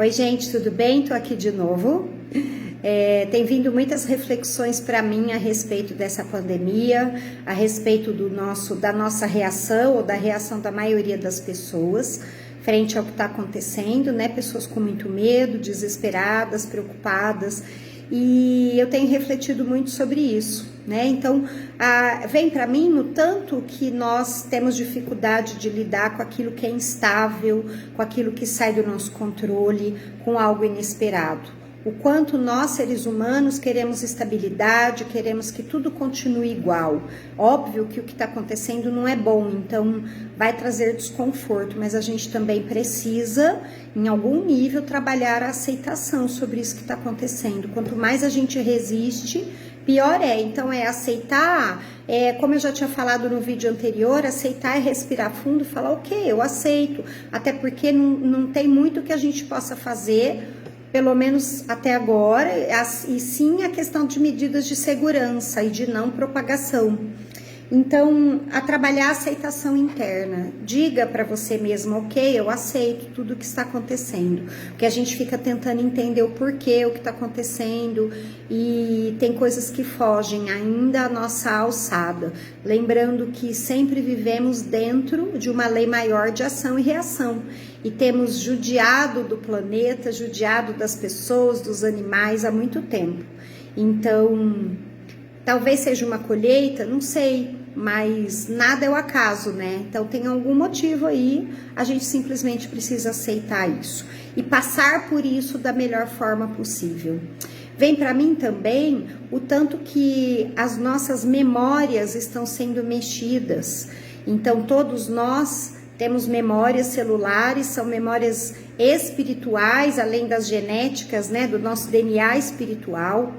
Oi, gente, tudo bem? Tô aqui de novo. Tem vindo muitas reflexões para mim a respeito dessa pandemia, a respeito da nossa reação ou da reação da maioria das pessoas frente ao que está acontecendo, né? Pessoas com muito medo, desesperadas, preocupadas. E eu tenho refletido muito sobre isso, né? Então, vem para mim no tanto que nós temos dificuldade de lidar com aquilo que é instável, com aquilo que sai do nosso controle, com algo inesperado. O quanto nós, seres humanos, queremos estabilidade, queremos que tudo continue igual. Óbvio que o que está acontecendo não é bom, então vai trazer desconforto, mas a gente também precisa, em algum nível, trabalhar a aceitação sobre isso que está acontecendo. Quanto mais a gente resiste, pior é. Então é aceitar, como eu já tinha falado no vídeo anterior, aceitar é respirar fundo e falar, ok, eu aceito, até porque não tem muito que a gente possa fazer, pelo menos até agora, e sim a questão de medidas de segurança e de não propagação. Então, a trabalhar a aceitação interna. Diga para você mesmo, ok, eu aceito tudo o que está acontecendo. Porque a gente fica tentando entender o porquê, o que está acontecendo, e tem coisas que fogem ainda à nossa alçada. Lembrando que sempre vivemos dentro de uma lei maior de ação e reação. E temos judiado do planeta, judiado das pessoas, dos animais há muito tempo. Então, talvez seja uma colheita, não sei, mas nada é o acaso, né? Então tem algum motivo aí, a gente simplesmente precisa aceitar isso e passar por isso da melhor forma possível. Vem para mim também o tanto que as nossas memórias estão sendo mexidas. Então todos nós temos memórias celulares, são memórias espirituais, além das genéticas, né, do nosso DNA espiritual,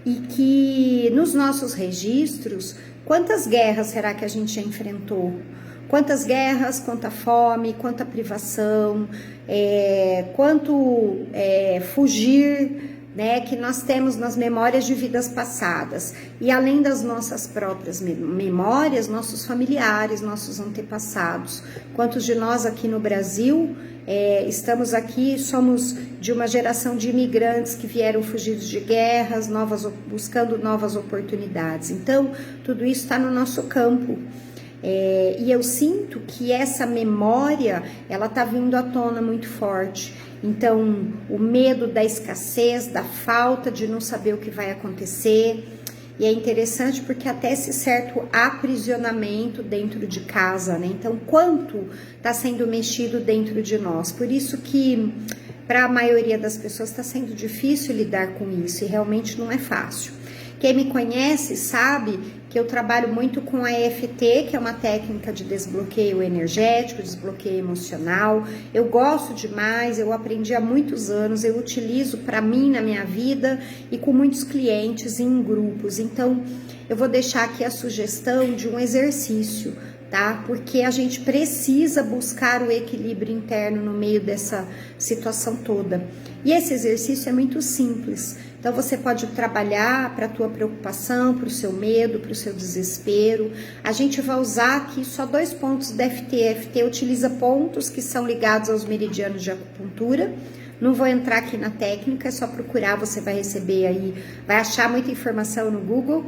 e que nos nossos registros, quantas guerras será que a gente já enfrentou? Quantas guerras, quanta fome, quanta privação, quanto fugir, né, que nós temos nas memórias de vidas passadas. E além das nossas próprias memórias, nossos familiares, nossos antepassados. Quantos de nós aqui no Brasil estamos aqui, somos de uma geração de imigrantes que vieram fugidos de guerras, buscando novas oportunidades. Então, tudo isso está no nosso campo. E eu sinto que essa memória, ela está vindo à tona muito forte. Então, o medo da escassez, da falta, de não saber o que vai acontecer. E é interessante porque até esse certo aprisionamento dentro de casa, né? Então, quanto está sendo mexido dentro de nós? Por isso que, para a maioria das pessoas, está sendo difícil lidar com isso e realmente não é fácil. Quem me conhece sabe que eu trabalho muito com a EFT, que é uma técnica de desbloqueio energético, desbloqueio emocional. Eu gosto demais, eu aprendi há muitos anos, eu utilizo para mim na minha vida e com muitos clientes em grupos. Então, eu vou deixar aqui a sugestão de um exercício, tá? Porque a gente precisa buscar o equilíbrio interno no meio dessa situação toda. E esse exercício é muito simples. Então, você pode trabalhar para a tua preocupação, para o seu medo, para o seu desespero. A gente vai usar aqui só 2 pontos da FT. A FT utiliza pontos que são ligados aos meridianos de acupuntura. Não vou entrar aqui na técnica, é só procurar, você vai receber aí, vai achar muita informação no Google.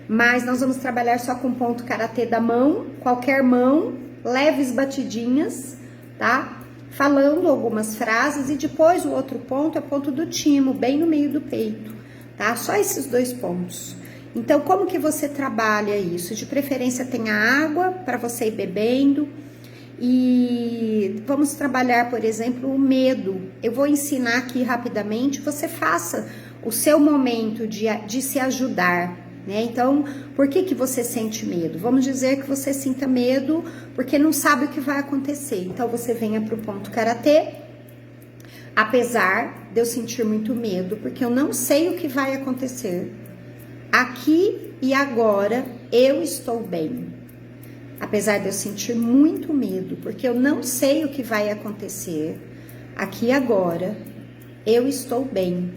Mas nós vamos trabalhar só com ponto karatê da mão, qualquer mão, leves batidinhas, tá? Falando algumas frases, e depois o outro ponto é o ponto do timo, bem no meio do peito, tá? Só esses 2 pontos. Então, como que você trabalha isso? De preferência tenha água para você ir bebendo. E vamos trabalhar, por exemplo, o medo. Eu vou ensinar aqui rapidamente, você faça o seu momento de se ajudar, né? Então, por que você sente medo? Vamos dizer que você sinta medo porque não sabe o que vai acontecer. Então, você venha para o ponto karatê, apesar de eu sentir muito medo, porque eu não sei o que vai acontecer. Aqui e agora, eu estou bem. Apesar de eu sentir muito medo, porque eu não sei o que vai acontecer. Aqui e agora, eu estou bem.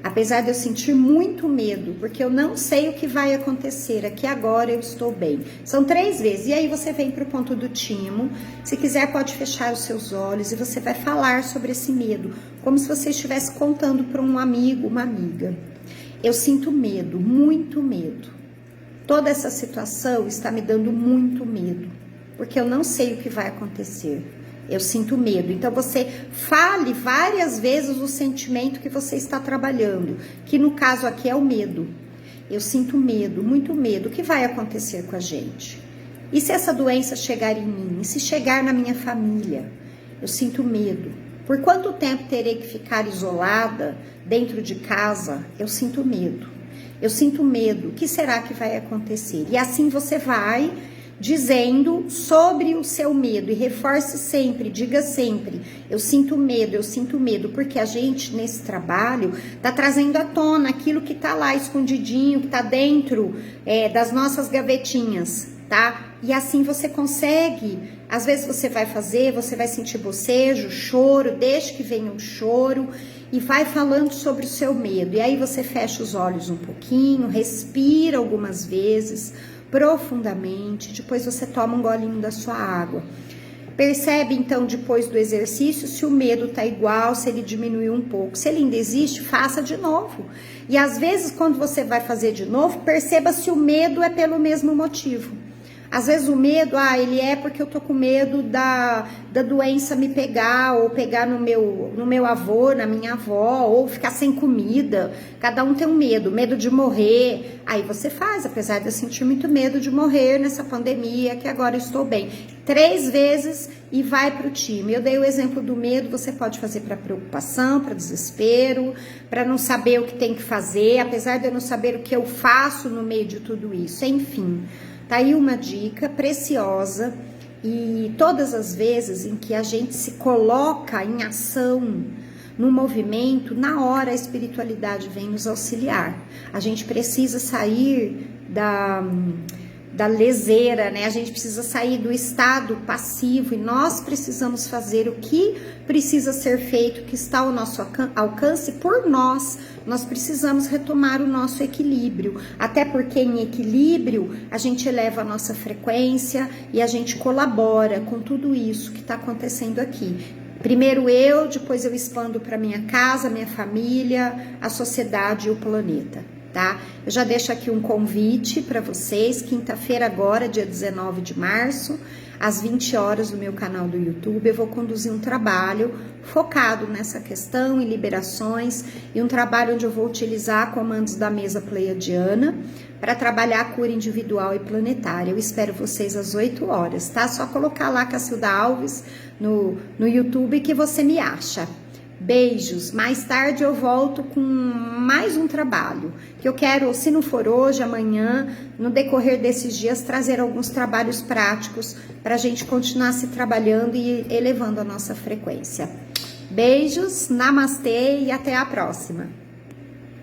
Apesar de eu sentir muito medo, porque eu não sei o que vai acontecer, aqui agora eu estou bem. São 3 vezes. E aí você vem para o ponto do timo. Se quiser, pode fechar os seus olhos e você vai falar sobre esse medo, como se você estivesse contando para um amigo, uma amiga. Eu sinto medo, muito medo. Toda essa situação está me dando muito medo, porque eu não sei o que vai acontecer. Eu sinto medo. Então você fale várias vezes o sentimento que você está trabalhando, que no caso aqui é o medo. Eu sinto medo, muito medo. O que vai acontecer com a gente? E se essa doença chegar em mim? E se chegar na minha família? Eu sinto medo. Por quanto tempo terei que ficar isolada dentro de casa? Eu sinto medo. Eu sinto medo. O que será que vai acontecer? E assim você vai dizendo sobre o seu medo, e reforce sempre, diga sempre, eu sinto medo, porque a gente nesse trabalho tá trazendo à tona aquilo que tá lá escondidinho, que tá dentro das nossas gavetinhas, tá? E assim você consegue, às vezes você vai fazer, você vai sentir bocejo, choro, deixa que venha o choro e vai falando sobre o seu medo, e aí você fecha os olhos um pouquinho, respira algumas vezes, profundamente, depois você toma um golinho da sua água. Percebe então depois do exercício se o medo tá igual, se ele diminuiu um pouco. Se ele ainda existe, faça de novo. E às vezes quando você vai fazer de novo, perceba se o medo é pelo mesmo motivo. Às vezes o medo, ele é porque eu tô com medo da doença me pegar, ou pegar no meu avô, na minha avó, ou ficar sem comida. Cada um tem um medo de morrer. Aí você faz, apesar de eu sentir muito medo de morrer nessa pandemia, que agora eu estou bem. 3 vezes e vai pro time. Eu dei o exemplo do medo, você pode fazer para preocupação, para desespero, para não saber o que tem que fazer, apesar de eu não saber o que eu faço no meio de tudo isso. Enfim. Tá aí uma dica preciosa, e todas as vezes em que a gente se coloca em ação, no movimento, na hora a espiritualidade vem nos auxiliar. A gente precisa sair da leseira, né? A gente precisa sair do estado passivo e nós precisamos fazer o que precisa ser feito, que está ao nosso alcance por nós. Nós precisamos retomar o nosso equilíbrio, até porque em equilíbrio a gente eleva a nossa frequência e a gente colabora com tudo isso que está acontecendo aqui. Primeiro eu, depois eu expando para minha casa, minha família, a sociedade e o planeta. Tá? Eu já deixo aqui um convite para vocês, quinta-feira agora, dia 19 de março, às 20 horas no meu canal do YouTube, eu vou conduzir um trabalho focado nessa questão, em liberações, e um trabalho onde eu vou utilizar comandos da mesa pleiadiana para trabalhar a cura individual e planetária. Eu espero vocês às 8 horas, tá? Só colocar lá Cacilda Alves no YouTube que você me acha. Beijos, mais tarde eu volto com mais um trabalho, que eu quero, se não for hoje, amanhã, no decorrer desses dias, trazer alguns trabalhos práticos para a gente continuar se trabalhando e elevando a nossa frequência. Beijos, namastê e até a próxima.